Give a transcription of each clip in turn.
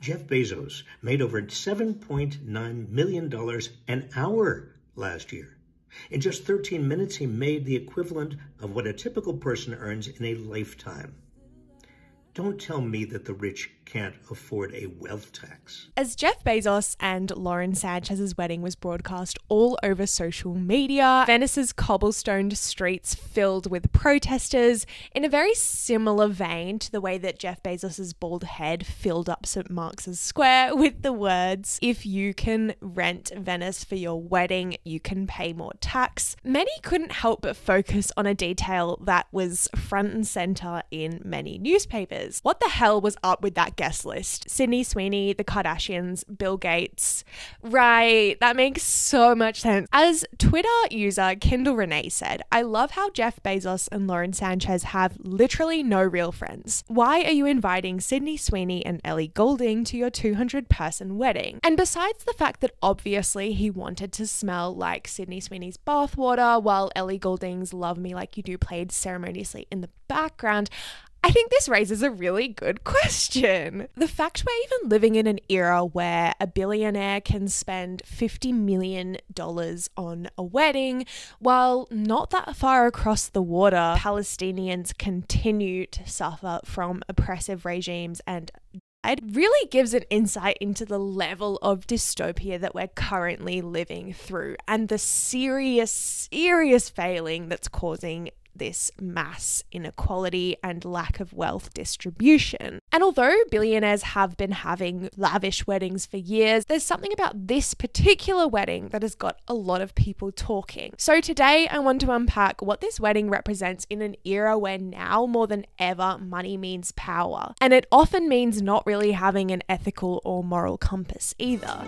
Jeff Bezos made over $7.9 million an hour last year. In just 13 minutes, he made the equivalent of what a typical person earns in a lifetime. Don't tell me that the rich can't afford a wealth tax. As Jeff Bezos and Lauren Sanchez's wedding was broadcast all over social media, Venice's cobblestoned streets filled with protesters in a very similar vein to the way that Jeff Bezos's bald head filled up St. Mark's Square with the words, "If you can rent Venice for your wedding, you can pay more tax." Many couldn't help but focus on a detail that was front and center in many newspapers. What the hell was up with that guest list? Sydney Sweeney, the Kardashians, Bill Gates. Right, that makes so much sense. As Twitter user Kendall Renee said, "I love how Jeff Bezos and Lauren Sanchez have literally no real friends. Why are you inviting Sydney Sweeney and Ellie Goulding to your 200-person wedding?" And besides the fact that obviously he wanted to smell like Sydney Sweeney's bathwater while Ellie Goulding's "Love Me Like You Do" played ceremoniously in the background, I think this raises a really good question. The fact we're even living in an era where a billionaire can spend $50 million on a wedding, while not that far across the water, Palestinians continue to suffer from oppressive regimes and it really gives an insight into the level of dystopia that we're currently living through and the serious failing that's causing this mass inequality and lack of wealth distribution. And although billionaires have been having lavish weddings for years, there's something about this particular wedding that has got a lot of people talking. So today I want to unpack what this wedding represents in an era where now more than ever money means power. And it often means not really having an ethical or moral compass either.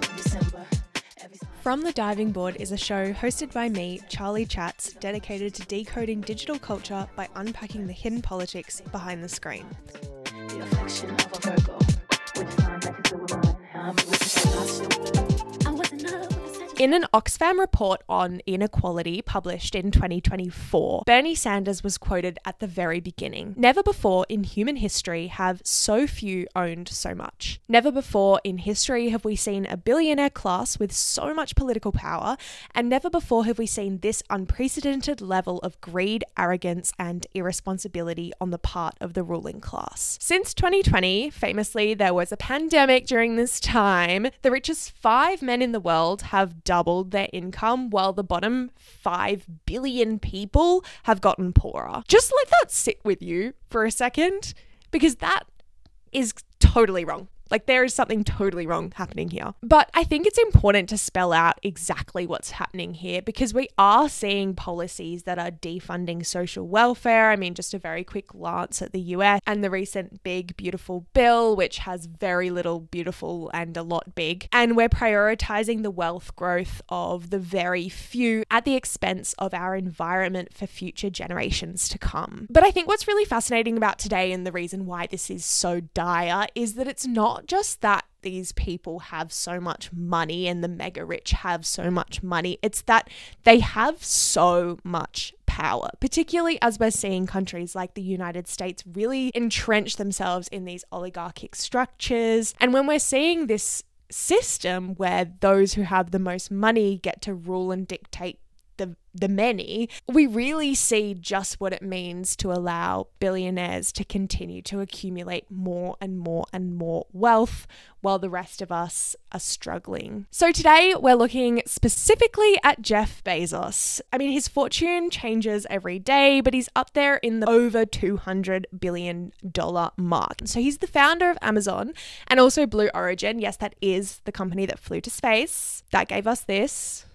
From the Diving Board is a show hosted by me, charlichats, dedicated to decoding digital culture by unpacking the hidden politics behind the screen. The affection of a Virgo, which signs I can do with In an Oxfam report on inequality published in 2024, Bernie Sanders was quoted at the very beginning. "Never before in human history have so few owned so much. Never before in history have we seen a billionaire class with so much political power, and never before have we seen this unprecedented level of greed, arrogance, and irresponsibility on the part of the ruling class." Since 2020, famously, there was a pandemic during this time. The richest 5 men in the world have doubled their income, while the bottom 5 billion people have gotten poorer. Just let that sit with you for a second, because that is totally wrong. Like, there is something totally wrong happening here. But I think it's important to spell out exactly what's happening here, because we are seeing policies that are defunding social welfare. I mean, just a very quick glance at the US and the recent Big Beautiful Bill, which has very little beautiful and a lot big. And we're prioritizing the wealth growth of the very few at the expense of our environment for future generations to come. But I think what's really fascinating about today, and the reason why this is so dire, is that it's not just that these people have so much money and the mega rich have so much money, it's that they have so much power, particularly as we're seeing countries like the United States really entrench themselves in these oligarchic structures. And when we're seeing this system where those who have the most money get to rule and dictate the many, we really see just what it means to allow billionaires to continue to accumulate more and more and more wealth while the rest of us are struggling. So today we're looking specifically at Jeff Bezos. I mean, his fortune changes every day, but he's up there in the over $200 billion mark. So he's the founder of Amazon and also Blue Origin. Yes, that is the company that flew to space. That gave us this,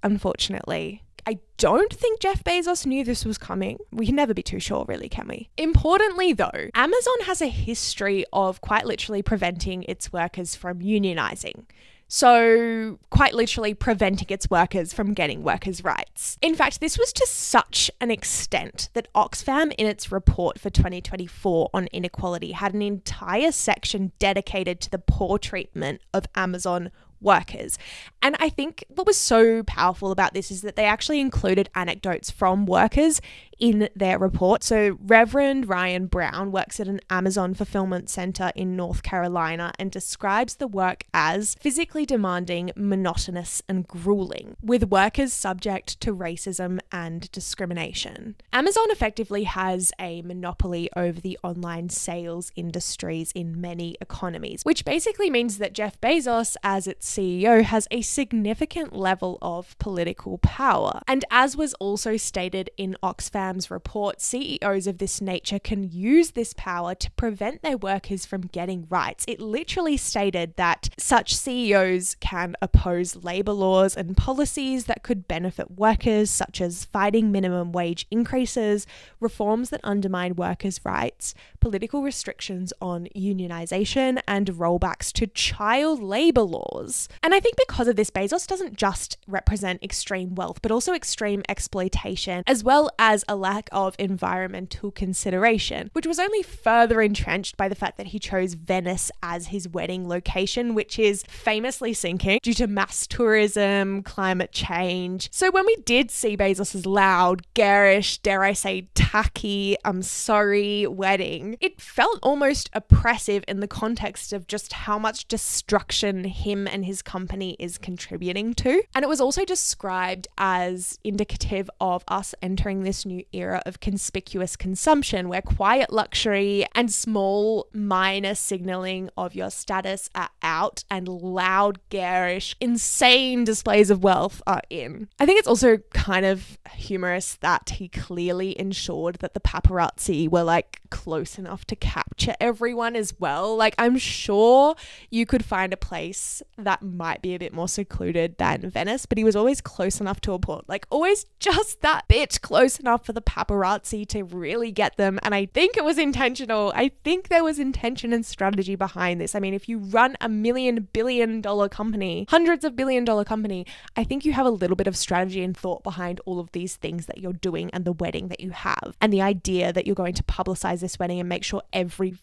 unfortunately. I don't think Jeff Bezos knew this was coming. We can never be too sure, really, can we? Importantly, though, Amazon has a history of quite literally preventing its workers from unionizing. So, quite literally preventing its workers from getting workers' rights. In fact, this was to such an extent that Oxfam, in its report for 2024 on inequality, had an entire section dedicated to the poor treatment of Amazon workers. And I think what was so powerful about this is that they actually included anecdotes from workers in their report. So Reverend Ryan Brown works at an Amazon fulfillment center in North Carolina and describes the work as physically demanding, monotonous, and grueling, with workers subject to racism and discrimination. Amazon effectively has a monopoly over the online sales industries in many economies, which basically means that Jeff Bezos, as its CEO, has a significant level of political power. And as was also stated in Oxfam's report, CEOs of this nature can use this power to prevent their workers from getting rights. It literally stated that such CEOs can oppose labor laws and policies that could benefit workers, such as fighting minimum wage increases, reforms that undermine workers' rights, political restrictions on unionization, and rollbacks to child labor laws. And I think because of this, Bezos doesn't just represent extreme wealth, but also extreme exploitation, as well as a lack of environmental consideration, which was only further entrenched by the fact that he chose Venice as his wedding location, which is famously sinking due to mass tourism, climate change. So when we did see Bezos's loud, garish, dare I say tacky, I'm sorry wedding, it felt almost oppressive in the context of just how much destruction him and his company is contributing to. And it was also described as indicative of us entering this new era of conspicuous consumption, where quiet luxury and small minor signaling of your status are out and loud, garish, insane displays of wealth are in. I think it's also kind of humorous that he clearly ensured that the paparazzi were like close enough to capture everyone as well. Like, I'm sure you could find a place that might be a bit more secluded than Venice, but he was always close enough to a port, like always just that bit close enough for the paparazzi to really get them. And I think it was intentional. I think there was intention and strategy behind this. I mean, if you run a billion-dollar company, hundreds of billion-dollar company, I think you have a little bit of strategy and thought behind all of these things that you're doing and the wedding that you have, and the idea that you're going to publicize this wedding and make sure every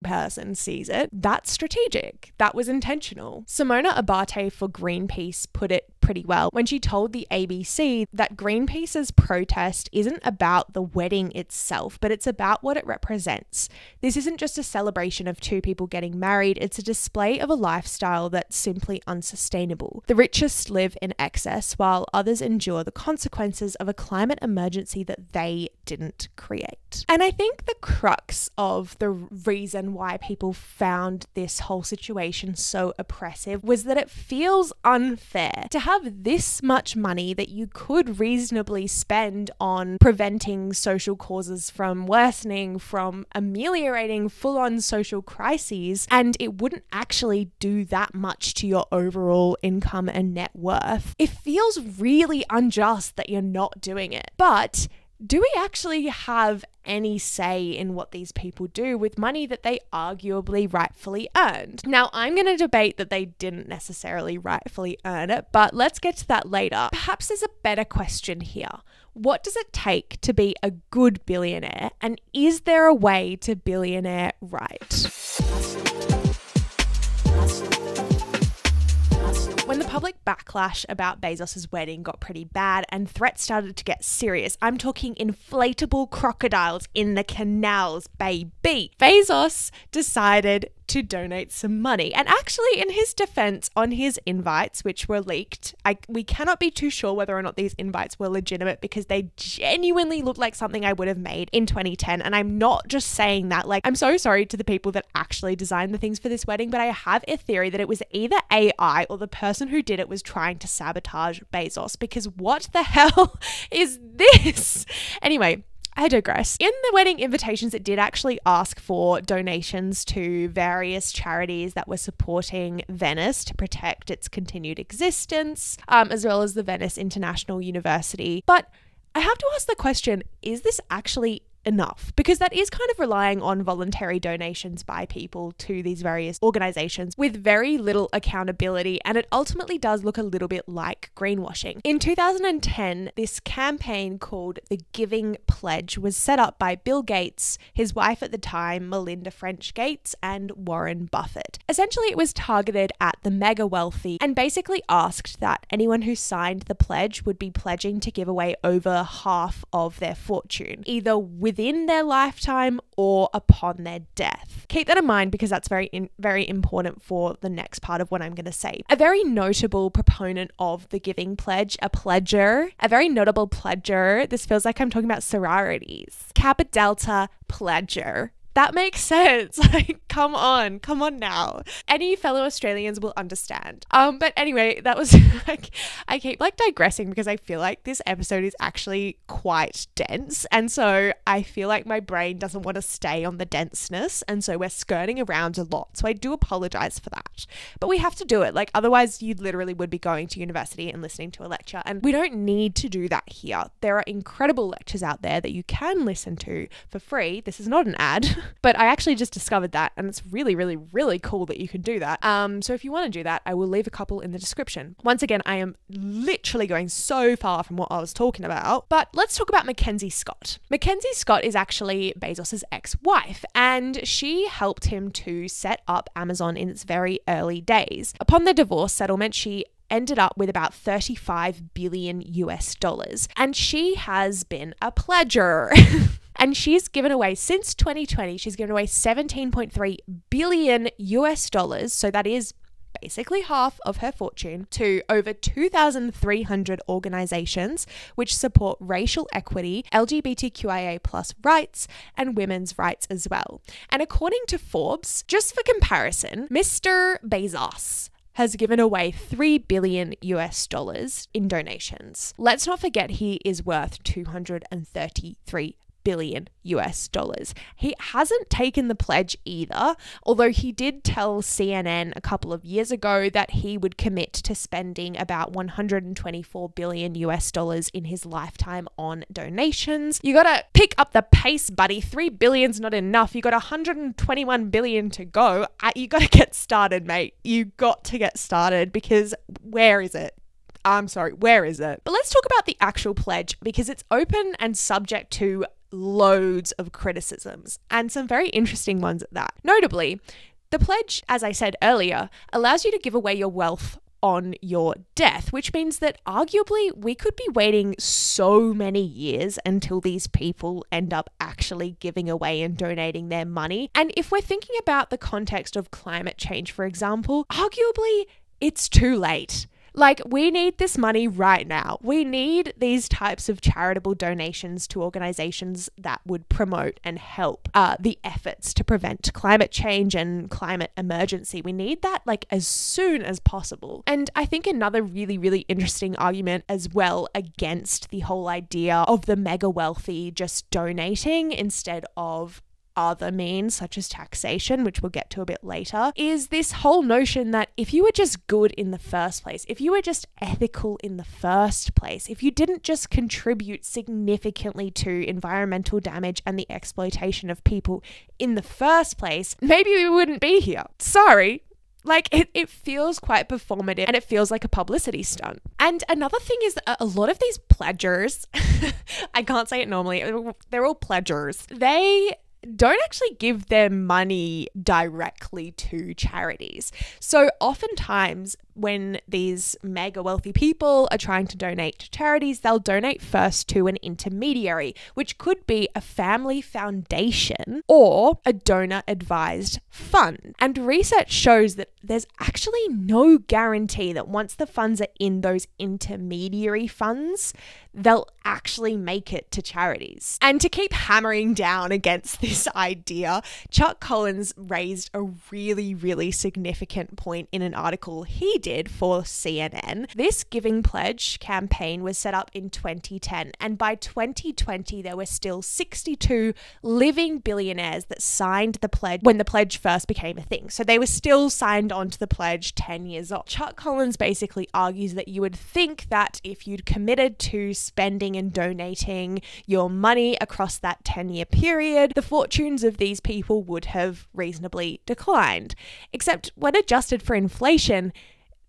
person sees it. That's strategic. That was intentional. Simona Abate for Greenpeace put it pretty well when she told the ABC that Greenpeace's protest isn't about the wedding itself, but it's about what it represents. This isn't just a celebration of two people getting married, it's a display of a lifestyle that's simply unsustainable. The richest live in excess while others endure the consequences of a climate emergency that they didn't create. And I think the crux of the reason why people found this whole situation so oppressive was that it feels unfair to have this much money that you could reasonably spend on preventing social causes from worsening, from ameliorating full-on social crises, and it wouldn't actually do that much to your overall income and net worth. It feels really unjust that you're not doing it. But do we actually have any say in what these people do with money that they arguably rightfully earned? Now, I'm going to debate that they didn't necessarily rightfully earn it, but let's get to that later. Perhaps there's a better question here. What does it take to be a good billionaire, and is there a way to billionaire right? When the public backlash about Bezos' wedding got pretty bad and threats started to get serious, I'm talking inflatable crocodiles in the canals, baby, Bezos decided to donate some money. And actually, in his defense, on his invites, which were leaked, we cannot be too sure whether or not these invites were legitimate because they genuinely look like something I would have made in 2010. And I'm not just saying that. Like, I'm so sorry to the people that actually designed the things for this wedding, but I have a theory that it was either AI or the person who did it was trying to sabotage Bezos, because what the hell is this? Anyway, I digress. In the wedding invitations, it did actually ask for donations to various charities that were supporting Venice to protect its continued existence, as well as the Venice International University. But I have to ask the question, is this actually enough, because that is kind of relying on voluntary donations by people to these various organizations with very little accountability, and it ultimately does look a little bit like greenwashing. In 2010, this campaign called the Giving Pledge was set up by Bill Gates, his wife at the time, Melinda French Gates, and Warren Buffett. Essentially, it was targeted at the mega wealthy and basically asked that anyone who signed the pledge would be pledging to give away over half of their fortune, either within their lifetime or upon their death. Keep that in mind because that's very important for the next part of what I'm going to say. A very notable proponent of the Giving Pledge, a very notable pledger, this feels like I'm talking about sororities, Kappa Delta pledger. That makes sense. Like, come on now. Any fellow Australians will understand. But anyway, that was like, I keep digressing because I feel like this episode is actually quite dense. And so I feel like my brain doesn't want to stay on the denseness. And so we're skirting around a lot. So I do apologize for that. But we have to do it. Like, otherwise you literally would be going to university and listening to a lecture. And we don't need to do that here. There are incredible lectures out there that you can listen to for free. This is not an ad. But I actually just discovered that, and it's really, really, really cool that you can do that. So if you want to do that, I will leave a couple in the description. Once again, I am literally going so far from what I was talking about, but let's talk about Mackenzie Scott. Mackenzie Scott is actually Bezos's ex-wife, and she helped him to set up Amazon in its very early days. Upon the divorce settlement, she ended up with about 35 billion US dollars, and she has been a pledger. And she's given away, since 2020, she's given away 17.3 billion US dollars. So that is basically half of her fortune, to over 2,300 organizations which support racial equity, LGBTQIA+ rights, and women's rights as well. And according to Forbes, just for comparison, Mr. Bezos has given away 3 billion US dollars in donations. Let's not forget he is worth 233 billion US dollars. He hasn't taken the pledge either, although he did tell CNN a couple of years ago that he would commit to spending about 124 billion US dollars in his lifetime on donations. You gotta pick up the pace, buddy. 3 billion's not enough. You got 121 billion to go. You gotta get started, mate. You got to get started, because where is it? Where is it? But let's talk about the actual pledge, because it's open and subject to loads of criticisms, and some very interesting ones at that. Notably, the pledge, as I said earlier, allows you to give away your wealth on your death, which means that arguably we could be waiting so many years until these people end up actually giving away and donating their money. And if we're thinking about the context of climate change, for example, arguably it's too late. Like, we need this money right now. We need these types of charitable donations to organizations that would promote and help the efforts to prevent climate change and climate emergency. We need that like as soon as possible. And I think another really, really interesting argument as well against the whole idea of the mega wealthy just donating instead of other means such as taxation, which we'll get to a bit later, is this whole notion that if you were just good in the first place, if you were just ethical in the first place, if you didn't just contribute significantly to environmental damage and the exploitation of people in the first place, maybe we wouldn't be here. Sorry. Like, it feels quite performative, and it feels like a publicity stunt. And another thing is that a lot of these pledgers, I can't say it normally, they're all pledgers. They don't actually give their money directly to charities. So oftentimes when these mega wealthy people are trying to donate to charities, they'll donate first to an intermediary, which could be a family foundation or a donor advised fund. And research shows that there's actually no guarantee that once the funds are in those intermediary funds, they'll actually make it to charities. And to keep hammering down against this idea, Chuck Collins raised a really, really significant point in an article he did did for CNN. This Giving Pledge campaign was set up in 2010, and by 2020 there were still 62 living billionaires that signed the pledge when the pledge first became a thing. So they were still signed onto the pledge 10 years on. Chuck Collins basically argues that you would think that if you'd committed to spending and donating your money across that 10-year period, the fortunes of these people would have reasonably declined. Except when adjusted for inflation,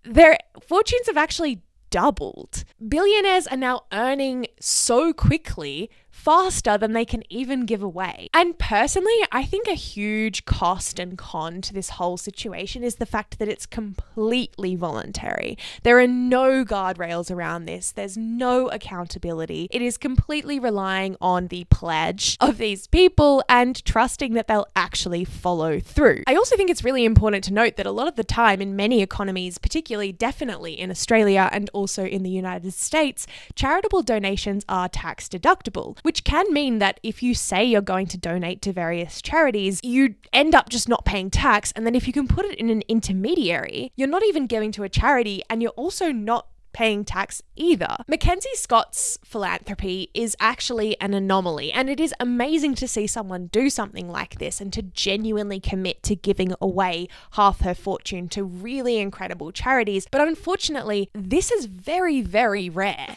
their fortunes have actually doubled. Billionaires are now earning so quickly, faster than they can even give away. And personally, I think a huge cost and con to this whole situation is the fact that it's completely voluntary. There are no guardrails around this. There's no accountability. It is completely relying on the pledge of these people and trusting that they'll actually follow through. I also think it's really important to note that a lot of the time in many economies, particularly definitely in Australia and also in the United States, charitable donations are tax deductible, which can mean that if you say you're going to donate to various charities, you end up just not paying tax. And then if you can put it in an intermediary, you're not even giving to a charity and you're also not paying tax either. Mackenzie Scott's philanthropy is actually an anomaly, and it is amazing to see someone do something like this and to genuinely commit to giving away half her fortune to really incredible charities. But unfortunately, this is very, very rare.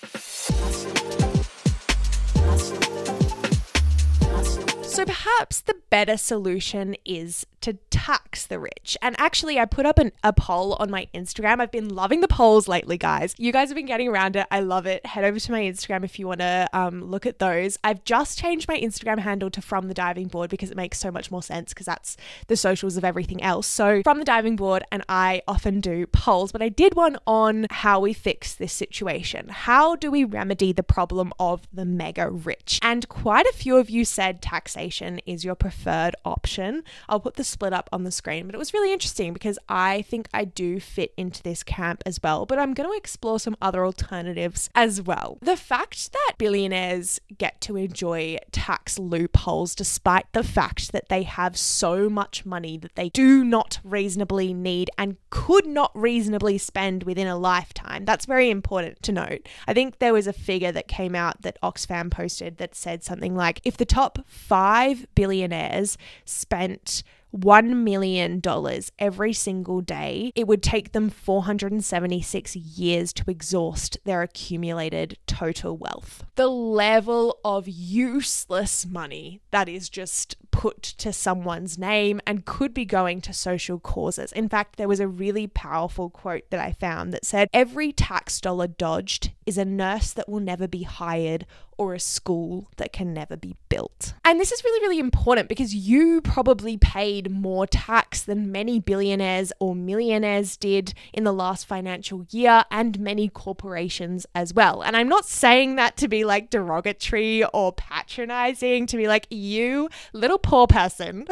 So perhaps the better solution is to tax the rich. And actually, I put up a poll on my Instagram. I've been loving the polls lately, guys. You guys have been getting around it. I love it. Head over to my Instagram if you want to look at those. I've just changed my Instagram handle to From the Diving Board because it makes so much more sense because that's the socials of everything else. So From the Diving Board, and I often do polls, but I did one on how we fix this situation. How do we remedy the problem of the mega rich? And quite a few of you said taxation is your preferred option. I'll put the split up on the screen, but it was really interesting because I think I do fit into this camp as well, but I'm going to explore some other alternatives as well. The fact that billionaires get to enjoy tax loopholes despite the fact that they have so much money that they do not reasonably need and could not reasonably spend within a lifetime, that's very important to note. I think there was a figure that came out that Oxfam posted that said something like, if the top 5 billionaires spent $1 million every single day, it would take them 476 years to exhaust their accumulated total wealth. The level of useless money that is just put to someone's name and could be going to social causes. In fact, there was a really powerful quote that I found that said, every tax dollar dodged is a nurse that will never be hired or a school that can never be built. And this is really, really important because you probably paid more tax than many billionaires or millionaires did in the last financial year, and many corporations as well. And I'm not saying that to be like derogatory or patronizing, to be like, you little poor person,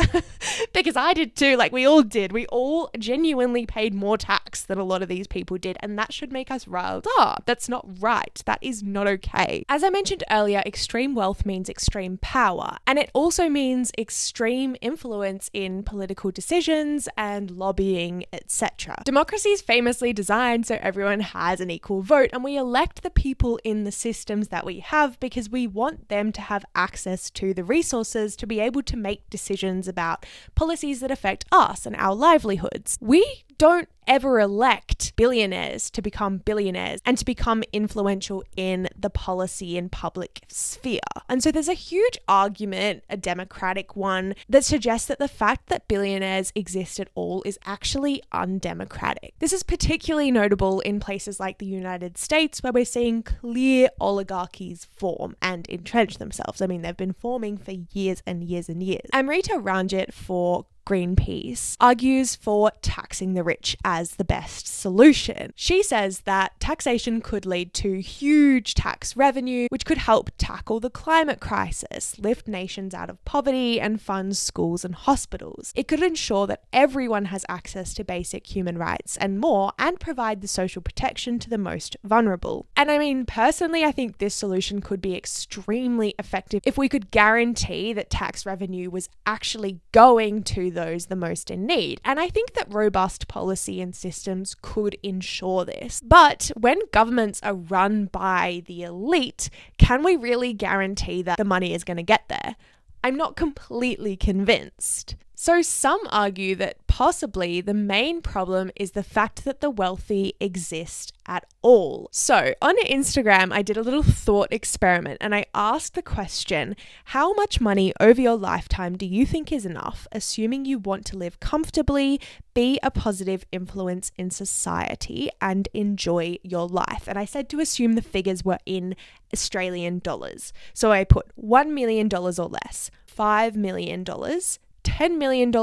because I did too. Like we all did. We all genuinely paid more tax than a lot of these people did. And that should make us riled up. That's not right. That is not okay. As I mentioned earlier, extreme wealth means extreme power, and it also means extreme influence in political decisions and lobbying, etc. Democracy is famously designed so everyone has an equal vote, and we elect the people in the systems that we have because we want them to have access to the resources to be able to make decisions about policies that affect us and our livelihoods. We don't ever elect billionaires to become billionaires and to become influential in the policy and public sphere. And so there's a huge argument, a democratic one, that suggests that the fact that billionaires exist at all is actually undemocratic. This is particularly notable in places like the United States, where we're seeing clear oligarchies form and entrench themselves. I mean, they've been forming for years and years and years. Amrita Ranjit for Greenpeace argues for taxing the rich as the best solution. She says that taxation could lead to huge tax revenue, which could help tackle the climate crisis, lift nations out of poverty, and fund schools and hospitals. It could ensure that everyone has access to basic human rights and more, and provide the social protection to the most vulnerable. And I mean, personally, I think this solution could be extremely effective if we could guarantee that tax revenue was actually going to to those the most in need. And I think that robust policy and systems could ensure this. But when governments are run by the elite, can we really guarantee that the money is going to get there? I'm not completely convinced. So some argue that possibly the main problem is the fact that the wealthy exist at all. So on Instagram, I did a little thought experiment and I asked the question, how much money over your lifetime do you think is enough, assuming you want to live comfortably, be a positive influence in society, and enjoy your life? And I said to assume the figures were in Australian dollars. So I put $1 million or less, $5 million, $10 million,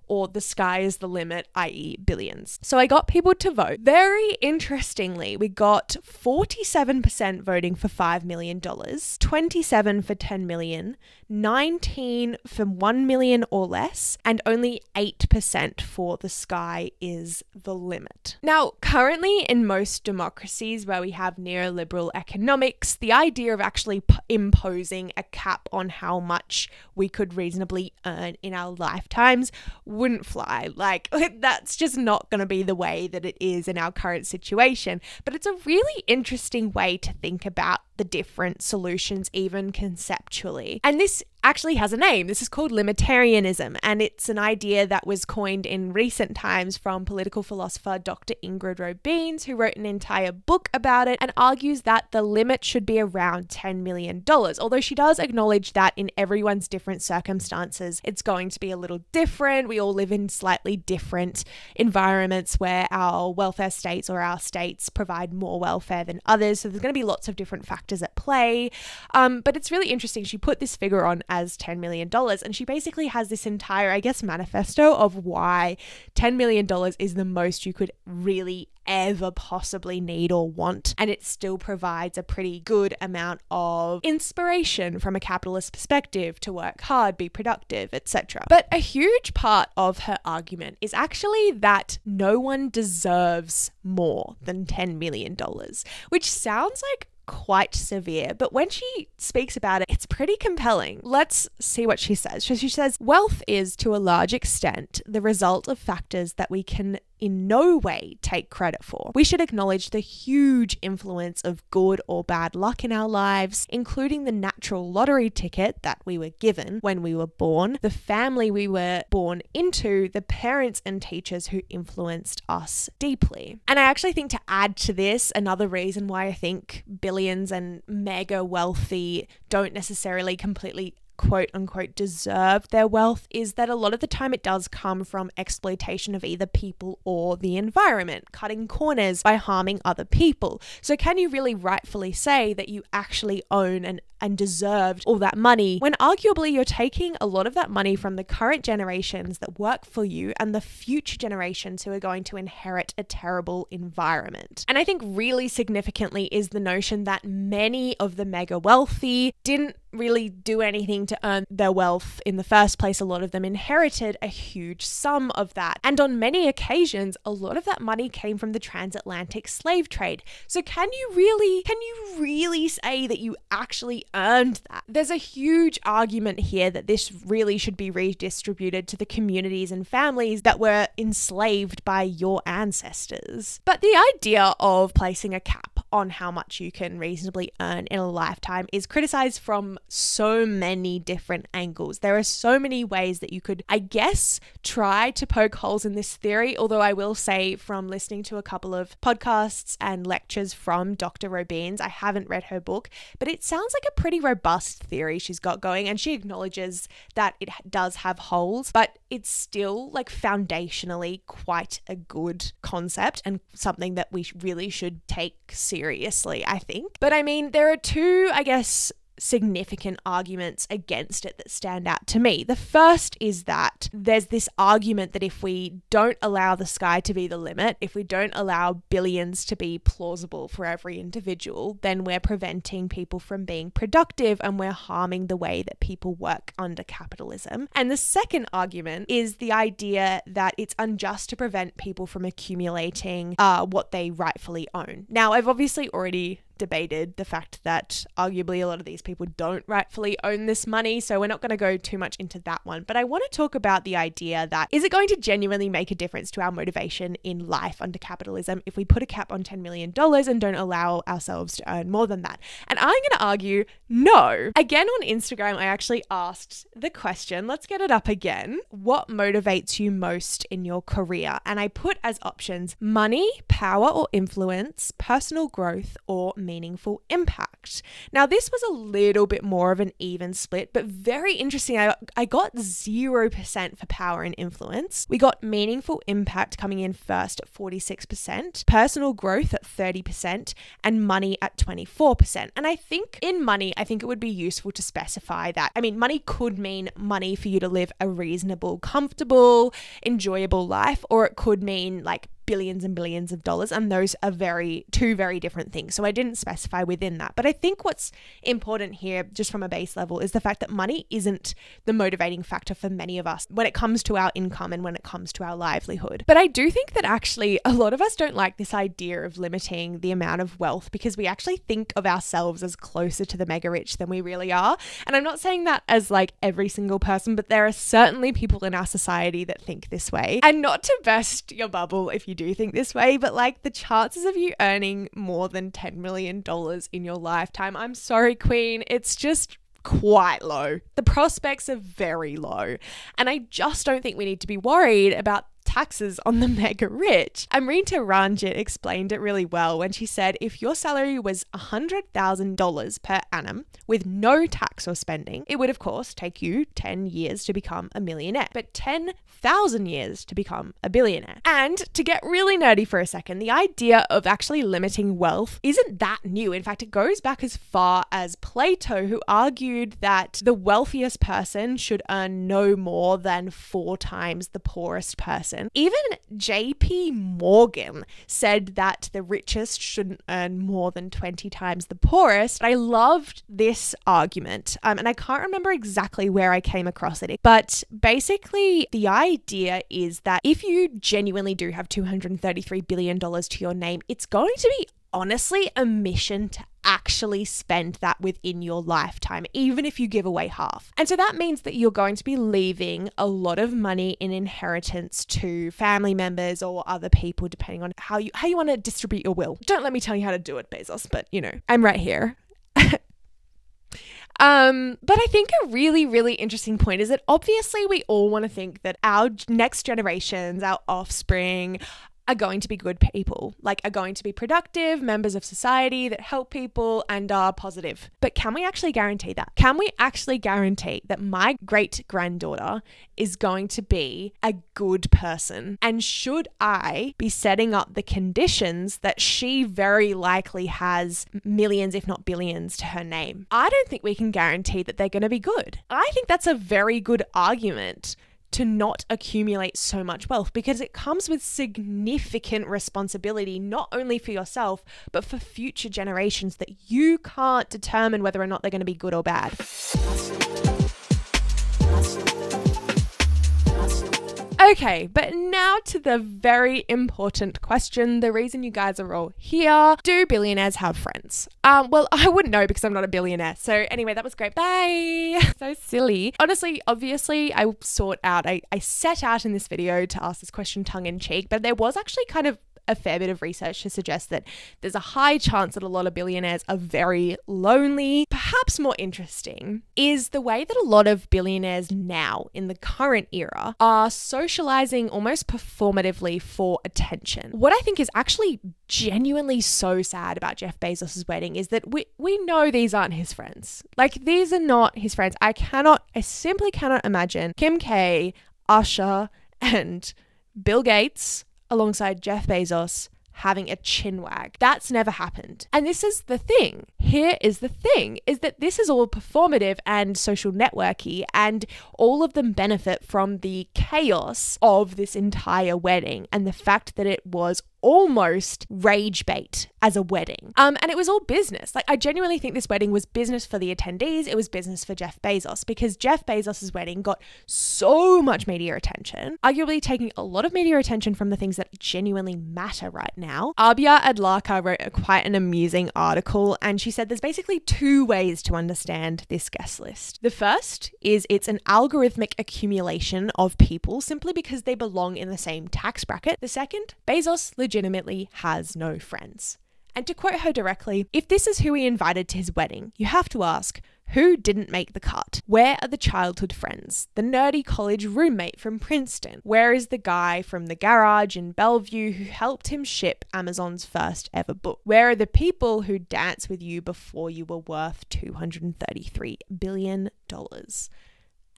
or the sky is the limit, i.e. billions. So I got people to vote. Very interestingly, we got 47% voting for $5 million, 27% for $10 million, 19% for $1 million or less, and only 8% for the sky is the limit. Now, currently in most democracies where we have neoliberal economics, the idea of actually imposing a cap on how much we could reasonably earn in our lifetimes wouldn't fly. Like, that's just not going to be the way that it is in our current situation. But it's a really interesting way to think about the different solutions, even conceptually. And this actually has a name. This is called Limitarianism, and it's an idea that was coined in recent times from political philosopher Dr. Ingrid Robeyns, who wrote an entire book about it and argues that the limit should be around $10 million. Although she does acknowledge that in everyone's different circumstances, it's going to be a little different. We all live in slightly different environments where our welfare states or our states provide more welfare than others. So there's going to be lots of different factors at play. But it's really interesting. She put this figure on as $10 million, and she basically has this entire, I guess, manifesto of why $10 million is the most you could really ever possibly need or want, and it still provides a pretty good amount of inspiration from a capitalist perspective to work hard, be productive, etc. But a huge part of her argument is actually that no one deserves more than $10 million, which sounds like quite severe, but when she speaks about it, it's pretty compelling. Let's see what she says. So she says, wealth is to a large extent the result of factors that we can in no way take credit for. We should acknowledge the huge influence of good or bad luck in our lives, including the natural lottery ticket that we were given when we were born, the family we were born into, the parents and teachers who influenced us deeply. And I actually think, to add to this, another reason why I think billions and mega wealthy don't necessarily completely quote unquote deserve their wealth is that a lot of the time it does come from exploitation of either people or the environment, cutting corners by harming other people. So can you really rightfully say that you actually own and deserved all that money when arguably you're taking a lot of that money from the current generations that work for you and the future generations who are going to inherit a terrible environment? And I think really significantly is the notion that many of the mega wealthy didn't really do anything to earn their wealth in the first place. A lot of them inherited a huge sum of that. And on many occasions, a lot of that money came from the transatlantic slave trade. So can you really say that you actually earned that? There's a huge argument here that this really should be redistributed to the communities and families that were enslaved by your ancestors. But the idea of placing a cap on how much you can reasonably earn in a lifetime is criticized from so many different angles. There are so many ways that you could, I guess, try to poke holes in this theory, although I will say, from listening to a couple of podcasts and lectures from Dr. Robeyns, I haven't read her book, but it sounds like a pretty robust theory she's got going, and she acknowledges that it does have holes, but it's still like foundationally quite a good concept and something that we really should take seriously, I think. But I mean, there are two, I guess, significant arguments against it that stand out to me. The first is that there's this argument that if we don't allow the sky to be the limit, if we don't allow billions to be plausible for every individual, then we're preventing people from being productive and we're harming the way that people work under capitalism. And the second argument is the idea that it's unjust to prevent people from accumulating what they rightfully own. Now, I've obviously already debated the fact that arguably a lot of these people don't rightfully own this money. So we're not going to go too much into that one. But I want to talk about the idea that is it going to genuinely make a difference to our motivation in life under capitalism if we put a cap on $10 million and don't allow ourselves to earn more than that? And I'm going to argue no. Again, on Instagram, I actually asked the question, let's get it up again. What motivates you most in your career? And I put as options money, power or influence, personal growth, or meaningful impact. Now, this was a little bit more of an even split, but very interesting. I got 0% for power and influence. We got meaningful impact coming in first at 46%, personal growth at 30%, and money at 24%. And I think in money, I think it would be useful to specify that. I mean, money could mean money for you to live a reasonable, comfortable, enjoyable life, or it could mean like billions and billions of dollars, and those are two very different things. So I didn't specify within that. But I think what's important here, just from a base level, is the fact that money isn't the motivating factor for many of us when it comes to our income and when it comes to our livelihood. But I do think that actually a lot of us don't like this idea of limiting the amount of wealth because we actually think of ourselves as closer to the mega rich than we really are. And I'm not saying that as like every single person, but there are certainly people in our society that think this way. And not to burst your bubble if you do think this way, but like the chances of you earning more than $10 million in your lifetime, I'm sorry, Queen, it's just quite low. The prospects are very low. And I just don't think we need to be worried about taxes on the mega rich. Amrita Ranjit explained it really well when she said if your salary was $100,000 per annum with no tax or spending, it would of course take you 10 years to become a millionaire, but 10,000 years to become a billionaire. And to get really nerdy for a second, the idea of actually limiting wealth isn't that new. In fact, it goes back as far as Plato, who argued that the wealthiest person should earn no more than 4 times the poorest person. Even JP Morgan said that the richest shouldn't earn more than 20 times the poorest. I loved this argument, and I can't remember exactly where I came across it, but basically the idea is that if you genuinely do have $233 billion to your name, it's going to be honestly a mission to actually spend that within your lifetime, even if you give away half. And so that means that you're going to be leaving a lot of money in inheritance to family members or other people, depending on how you want to distribute your will. Don't let me tell you how to do it, Bezos, but you know, I'm right here. But I think a really, really interesting point is that obviously we all want to think that our next generations, our offspring, are going to be good people, like are going to be productive members of society that help people and are positive. But can we actually guarantee that? Can we actually guarantee that my great-granddaughter is going to be a good person? And should I be setting up the conditions that she very likely has millions, if not billions, to her name? I don't think we can guarantee that they're going to be good. I think that's a very good argument to not accumulate so much wealth, because it comes with significant responsibility, not only for yourself, but for future generations that you can't determine whether or not they're going to be good or bad. Okay, but now to the very important question, the reason you guys are all here. Do billionaires have friends? Well, I wouldn't know because I'm not a billionaire. So anyway, that was great. Bye. So silly. Honestly, obviously, I set out in this video to ask this question tongue in cheek, but there was actually kind of a fair bit of research to suggest that there's a high chance that a lot of billionaires are very lonely. Perhaps more interesting is the way that a lot of billionaires now in the current era are socializing almost performatively for attention. What I think is actually genuinely so sad about Jeff Bezos' wedding is that we know these aren't his friends. Like, these are not his friends. I simply cannot imagine Kim K, Usher, and Bill Gates alongside Jeff Bezos having a chinwag. That's never happened. And this is the thing. here is the thing, is that this is all performative and social networky, and all of them benefit from the chaos of this entire wedding and the fact that it was almost rage bait as a wedding. And it was all business. Like, I genuinely think this wedding was business for the attendees. It was business for Jeff Bezos, because Jeff Bezos's wedding got so much media attention, arguably taking a lot of media attention from the things that genuinely matter right now. Abia Adlaka wrote quite an amusing article, and she said there's basically two ways to understand this guest list. The first is it's an algorithmic accumulation of people simply because they belong in the same tax bracket. The second, Bezos legitimately has no friends. And to quote her directly, if this is who he invited to his wedding, you have to ask, who didn't make the cut? Where are the childhood friends? The nerdy college roommate from Princeton? Where is the guy from the garage in Bellevue who helped him ship Amazon's first ever book? Where are the people who danced with you before you were worth $233 billion?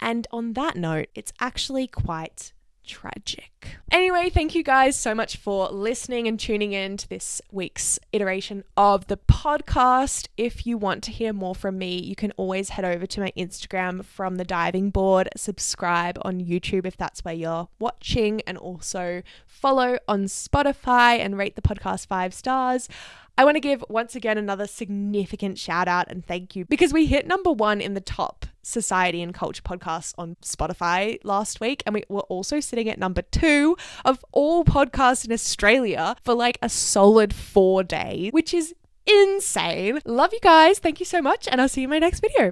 And on that note, it's actually quite tragic. Anyway, thank you guys so much for listening and tuning in to this week's iteration of the podcast. If you want to hear more from me, you can always head over to my Instagram from the diving board, subscribe on YouTube if that's where you're watching, and also follow on Spotify and rate the podcast 5 stars. I want to give once again another significant shout out and thank you, because we hit number 1 in the top society and culture podcasts on Spotify last week, and we were also sitting at number 2 of all podcasts in Australia for like a solid 4 days, which is insane. Love you guys. Thank you so much, and I'll see you in my next video.